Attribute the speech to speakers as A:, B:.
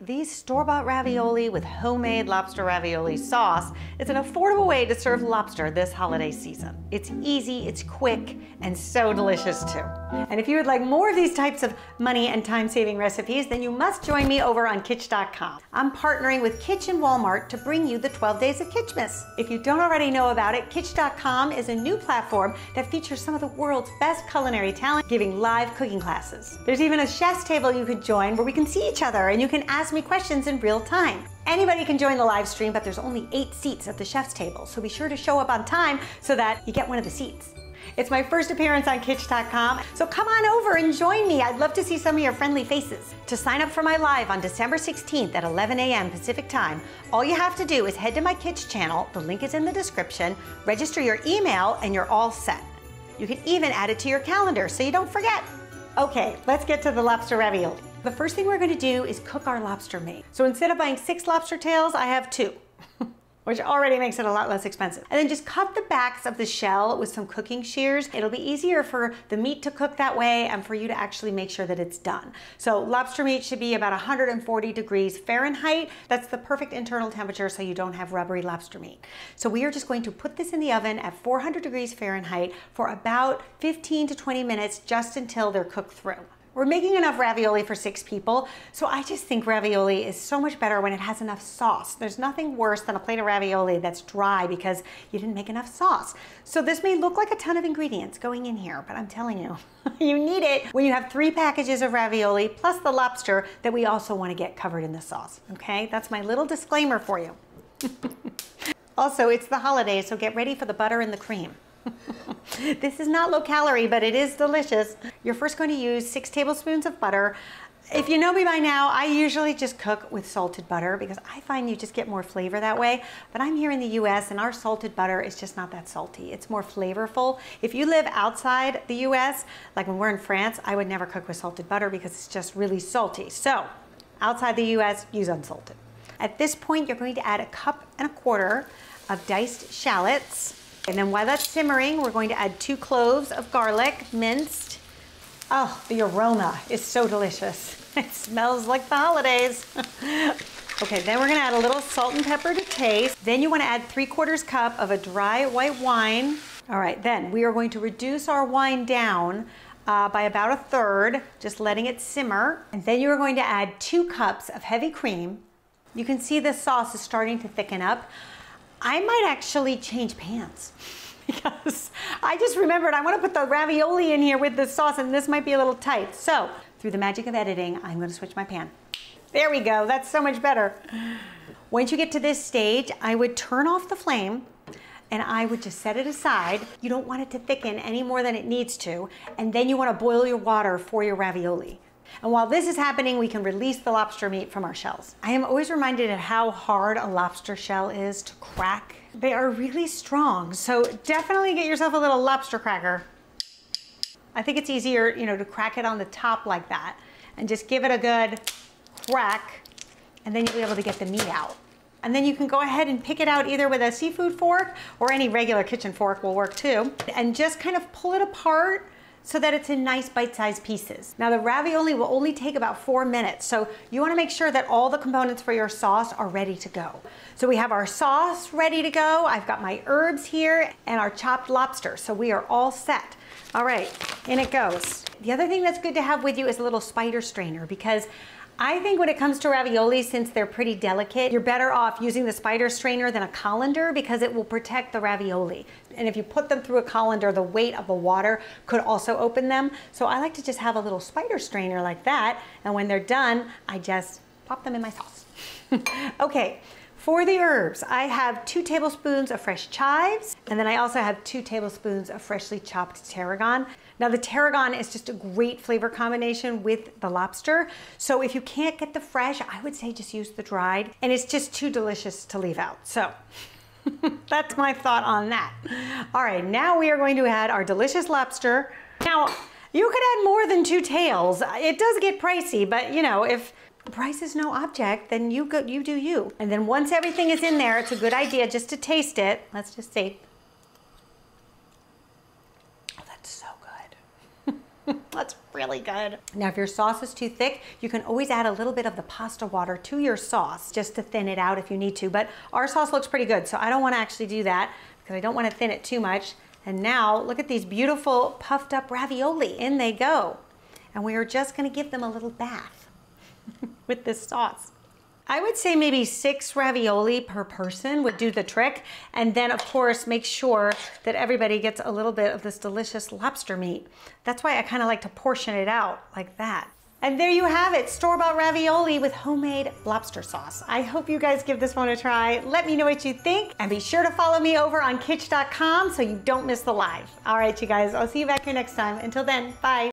A: These store-bought ravioli with homemade lobster ravioli sauce is an affordable way to serve lobster this holiday season. It's easy, it's quick, and so delicious too. And if you would like more of these types of money and time-saving recipes, then you must join me over on Kitsch.com. I'm partnering with Kitsch and Walmart to bring you the 12 Days of Kitschmas. If you don't already know about it, Kitsch.com is a new platform that features some of the world's best culinary talent giving live cooking classes. There's even a chef's table you could join where we can see each other and you can ask me questions in real time. Anybody can join the live stream, but there's only 8 seats at the chef's table, so be sure to show up on time so that you get one of the seats. It's my first appearance on Kitsch.com, so come on over and join me. I'd love to see some of your friendly faces. To sign up for my live on December 16th at 11 a.m. Pacific time, all you have to do is head to my Kitsch channel, the link is in the description, register your email, and you're all set. You can even add it to your calendar so you don't forget. Okay, let's get to the lobster ravioli. The first thing we're gonna do is cook our lobster meat. So instead of buying 6 lobster tails, I have 2, which already makes it a lot less expensive. And then just cut the backs of the shell with some cooking shears. It'll be easier for the meat to cook that way and for you to actually make sure that it's done. So lobster meat should be about 140 degrees Fahrenheit. That's the perfect internal temperature so you don't have rubbery lobster meat. So we are just going to put this in the oven at 400 degrees Fahrenheit for about 15 to 20 minutes just until they're cooked through. We're making enough ravioli for 6 people, so I just think ravioli is so much better when it has enough sauce. There's nothing worse than a plate of ravioli that's dry because you didn't make enough sauce. So this may look like a ton of ingredients going in here, but I'm telling you, you need it when you have 3 packages of ravioli plus the lobster that we also want to get covered in the sauce, okay? That's my little disclaimer for you. Also, it's the holidays, so get ready for the butter and the cream. This is not low calorie, but it is delicious. You're first going to use 6 tablespoons of butter. If you know me by now, I usually just cook with salted butter because I find you just get more flavor that way. But I'm here in the US and our salted butter is just not that salty. It's more flavorful. If you live outside the US, like when we're in France, I would never cook with salted butter because it's just really salty. So outside the US, use unsalted. At this point, you're going to add 1.25 cups of diced shallots. And then while that's simmering, we're going to add 2 cloves of garlic, minced. Oh, the aroma is so delicious. It smells like the holidays. Okay, then we're gonna add a little salt and pepper to taste. Then you wanna add 3/4 cup of a dry white wine. All right, then we are going to reduce our wine down by about 1/3, just letting it simmer. And then you are going to add 2 cups of heavy cream. You can see the sauce is starting to thicken up. I might actually change pans because I just remembered I want to put the ravioli in here with the sauce and this might be a little tight. So through the magic of editing, I'm going to switch my pan. There we go. That's so much better. Once you get to this stage, I would turn off the flame and I would just set it aside. You don't want it to thicken any more than it needs to. And then you want to boil your water for your ravioli. And while this is happening, we can release the lobster meat from our shells. I am always reminded of how hard a lobster shell is to crack. They are really strong, so definitely get yourself a little lobster cracker. I think it's easier, to crack it on the top like that and just give it a good crack, and then you'll be able to get the meat out. And then you can go ahead and pick it out either with a seafood fork or any regular kitchen fork will work too, and just kind of pull it apart so that it's in nice bite-sized pieces. Now the ravioli will only take about 4 minutes, so you wanna make sure that all the components for your sauce are ready to go. So we have our sauce ready to go, I've got my herbs here, and our chopped lobster, so we are all set. All right, in it goes. The other thing that's good to have with you is a little spider strainer because I think when it comes to ravioli, since they're pretty delicate, you're better off using the spider strainer than a colander because it will protect the ravioli. And if you put them through a colander, the weight of the water could also open them. So I like to just have a little spider strainer like that. And when they're done, I just pop them in my sauce. Okay, for the herbs, I have 2 tablespoons of fresh chives. And then I also have 2 tablespoons of freshly chopped tarragon. Now the tarragon is just a great flavor combination with the lobster. So if you can't get the fresh, I would say just use the dried. And it's just too delicious to leave out. So that's my thought on that. All right, now we are going to add our delicious lobster. Now, you could add more than 2 tails. It does get pricey, but if price is no object, then you do you. And then once everything is in there, it's a good idea just to taste it. Let's just see. Oh, that's so good. That's really good. Now, if your sauce is too thick, you can always add a little bit of the pasta water to your sauce just to thin it out if you need to. But our sauce looks pretty good, so I don't want to actually do that because I don't want to thin it too much. And now, look at these beautiful puffed up ravioli. In they go. And we are just going to give them a little bath with this sauce. I would say maybe 6 ravioli per person would do the trick. And then of course, make sure that everybody gets a little bit of this delicious lobster meat. That's why I kind of like to portion it out like that. And there you have it, store-bought ravioli with homemade lobster sauce. I hope you guys give this one a try. Let me know what you think, and be sure to follow me over on kitsch.com so you don't miss the live. All right, you guys, I'll see you back here next time. Until then, bye.